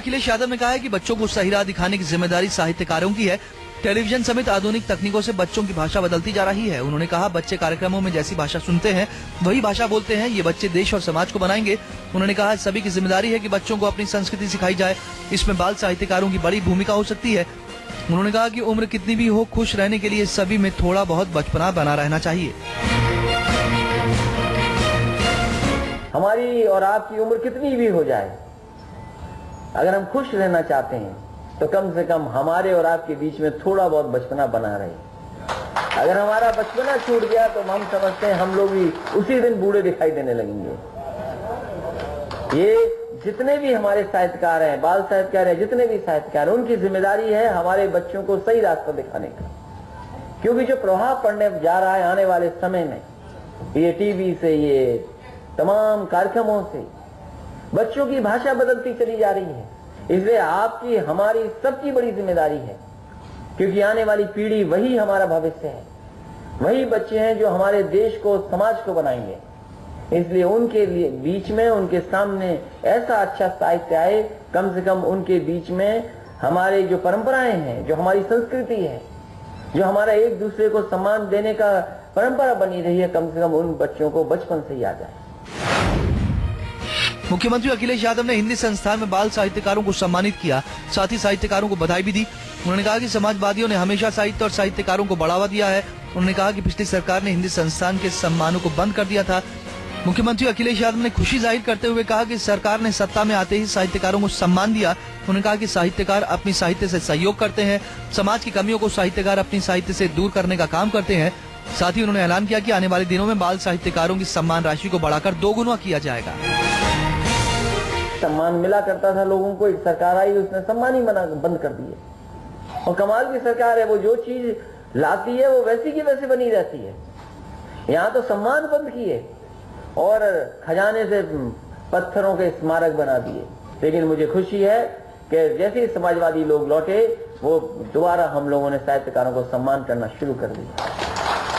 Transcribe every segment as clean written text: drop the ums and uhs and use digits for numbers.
अखिलेश यादव ने कहा है कि बच्चों को सही राह दिखाने की जिम्मेदारी साहित्यकारों की है। टेलीविजन समेत आधुनिक तकनीकों से बच्चों की भाषा बदलती जा रही है। उन्होंने कहा, बच्चे कार्यक्रमों में जैसी भाषा सुनते हैं वही भाषा बोलते हैं। ये बच्चे देश और समाज को बनाएंगे। उन्होंने कहा, सभी की जिम्मेदारी है कि बच्चों को अपनी संस्कृति सिखाई जाए। इसमें बाल साहित्यकारों की बड़ी भूमिका हो सकती है। उन्होंने कहा कि उम्र कितनी भी हो, खुश रहने के लिए सभी में थोड़ा बहुत बचपना बना रहना चाहिए। हमारी और आपकी उम्र कितनी भी हो जाए, अगर हम खुश रहना चाहते हैं तो कम से कम हमारे और आपके बीच में थोड़ा बहुत बचपना बना रहे। अगर हमारा बचपना छूट गया तो हम समझते हैं हम लोग भी उसी दिन बूढ़े दिखाई देने लगेंगे। ये जितने भी हमारे साहित्यकार हैं, बाल साहित्यकार हैं, जितने भी साहित्यकार हैं, उनकी जिम्मेदारी है हमारे बच्चों को सही रास्ता दिखाने का। क्योंकि जो प्रभाव पड़ने जा रहा है आने वाले समय में, ये टीवी से, ये तमाम कार्यक्रमों से बच्चों की भाषा बदलती चली जा रही है। इसलिए आपकी, हमारी, सबकी बड़ी जिम्मेदारी है, क्योंकि आने वाली पीढ़ी वही हमारा भविष्य है। वही बच्चे हैं जो हमारे देश को, समाज को बनाएंगे। इसलिए उनके लिए बीच में, उनके सामने ऐसा अच्छा साहित्य आए, कम से कम उनके बीच में हमारे जो परंपराएं हैं, जो हमारी संस्कृति है, जो हमारा एक दूसरे को सम्मान देने का परंपरा बनी रही है, कम से कम उन बच्चों को बचपन से ही आ जाए। मुख्यमंत्री अखिलेश यादव ने हिंदी संस्थान में बाल साहित्यकारों को सम्मानित किया। साथ ही साहित्यकारों को बधाई भी दी। उन्होंने कहा कि समाजवादियों ने हमेशा साहित्य और साहित्यकारों को बढ़ावा दिया है। उन्होंने कहा कि पिछली सरकार ने हिंदी संस्थान के सम्मानों को बंद कर दिया था। मुख्यमंत्री अखिलेश यादव ने खुशी जाहिर करते हुए कहा कि सरकार ने सत्ता में आते ही साहित्यकारों को सम्मान दिया। उन्होंने कहा कि साहित्यकार अपनी साहित्य से सहयोग करते हैं। समाज की कमियों को साहित्यकार अपनी साहित्य से दूर करने का काम करते हैं। साथ ही उन्होंने ऐलान किया कि आने वाले दिनों में बाल साहित्यकारों की सम्मान राशि को बढ़ाकर 2 गुना किया जाएगा। सम्मान मिला करता था लोगों को, एक सरकार आई, उसने सम्मान ही बंद कर दिए। और कमाल की सरकार है, वो जो चीज लाती है वो वैसी की वैसे बनी रहती है। यहाँ तो सम्मान बंद किए और खजाने से पत्थरों के स्मारक बना दिए। लेकिन मुझे खुशी है कि जैसे ही समाजवादी लोग लौटे, वो दोबारा हम लोगों ने साहित्यकारों को सम्मान करना शुरू कर दिया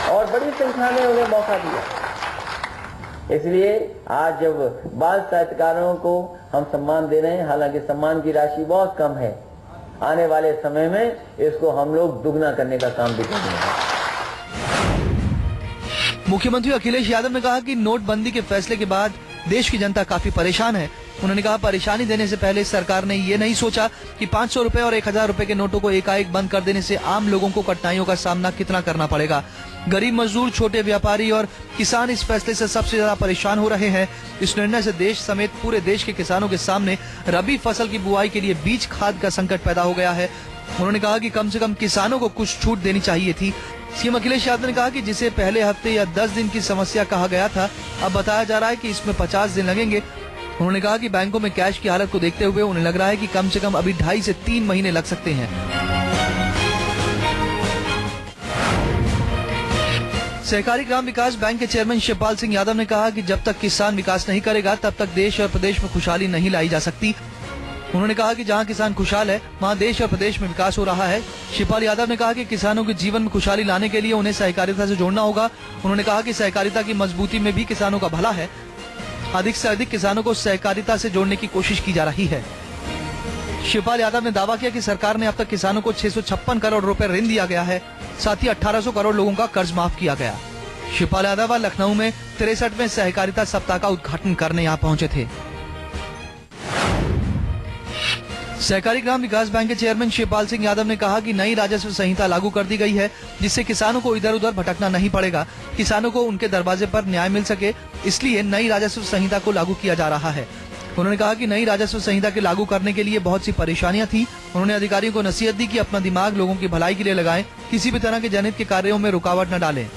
और बड़ी संख्या में उन्हें मौका दिया। इसलिए आज जब बाल साहित्यकारों को हम सम्मान दे रहे हैं, हालांकि सम्मान की राशि बहुत कम है, आने वाले समय में इसको हम लोग दुगना करने का काम भी करेंगे। मुख्यमंत्री अखिलेश यादव ने कहा कि नोटबंदी के फैसले के बाद देश की जनता काफी परेशान है। उन्होंने कहा, परेशानी देने से पहले सरकार ने ये नहीं सोचा कि 500 रुपए और 1000 रुपए के नोटों को एकाएक बंद कर देने से आम लोगों को कठिनाइयों का सामना कितना करना पड़ेगा। गरीब मजदूर, छोटे व्यापारी और किसान इस फैसले से सबसे ज्यादा परेशान हो रहे हैं। इस निर्णय से देश समेत पूरे देश के किसानों के सामने रबी फसल की बुआई के लिए बीज खाद का संकट पैदा हो गया है। उन्होंने कहा कि कम से कम किसानों को कुछ छूट देनी चाहिए थी। सीएम अखिलेश यादव ने कहा कि जिसे पहले हफ्ते या 10 दिन की समस्या कहा गया था, अब बताया जा रहा है कि इसमें 50 दिन लगेंगे। उन्होंने कहा कि बैंकों में कैश की हालत को देखते हुए उन्हें लग रहा है कि कम से कम अभी 2.5 से 3 महीने लग सकते हैं। सहकारी ग्राम विकास बैंक के चेयरमैन शिवपाल सिंह यादव ने कहा कि जब तक किसान विकास नहीं करेगा तब तक देश और प्रदेश में खुशहाली नहीं लाई जा सकती। उन्होंने कहा कि जहां किसान खुशहाल है वहां देश और प्रदेश में विकास हो रहा है। शिवपाल यादव ने कहा कि किसानों के जीवन में खुशहाली लाने के लिए उन्हें सहकारिता से जोड़ना होगा। उन्होंने कहा कि सहकारिता की मजबूती में भी किसानों का भला है। अधिक से अधिक किसानों को सहकारिता से जोड़ने की कोशिश की जा रही है। शिवपाल यादव ने दावा किया कि सरकार ने अब तक किसानों को 656 करोड़ रुपए ऋण दिया गया है। साथ ही 1800 करोड़ लोगों का कर्ज माफ किया गया। शिवपाल यादव लखनऊ में 63वें सहकारिता सप्ताह का उद्घाटन करने यहाँ पहुंचे थे। सहकारी ग्राम विकास बैंक के चेयरमैन शिवपाल सिंह यादव ने कहा कि नई राजस्व संहिता लागू कर दी गई है, जिससे किसानों को इधर उधर भटकना नहीं पड़ेगा। किसानों को उनके दरवाजे पर न्याय मिल सके, इसलिए नई राजस्व संहिता को लागू किया जा रहा है। उन्होंने कहा कि नई राजस्व संहिता के लागू करने के लिए बहुत सी परेशानियां थी। उन्होंने अधिकारियों को नसीहत दी कि अपना दिमाग लोगों की भलाई के लिए लगाएं, किसी भी तरह के जनहित के कार्यों में रुकावट न डालें।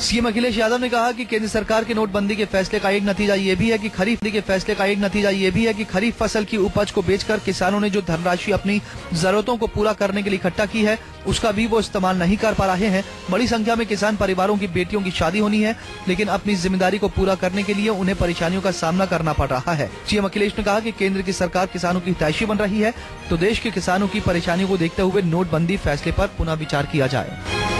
सीएम अखिलेश यादव ने कहा कि केंद्र सरकार के नोटबंदी के फैसले का एक नतीजा ये भी है कि खरीफ फसल की उपज को बेचकर किसानों ने जो धनराशि अपनी जरूरतों को पूरा करने के लिए इकट्ठा की है, उसका भी वो इस्तेमाल नहीं कर पा रहे हैं। बड़ी संख्या में किसान परिवारों की बेटियों की शादी होनी है, लेकिन अपनी जिम्मेदारी को पूरा करने के लिए उन्हें परेशानियों का सामना करना पड़ रहा है। सीएम अखिलेश ने कहा कि केंद्र की सरकार किसानों की हितैषी बन रही है, तो देश के किसानों की परेशानियों को देखते हुए नोटबंदी फैसले पर पुनः विचार किया जाए।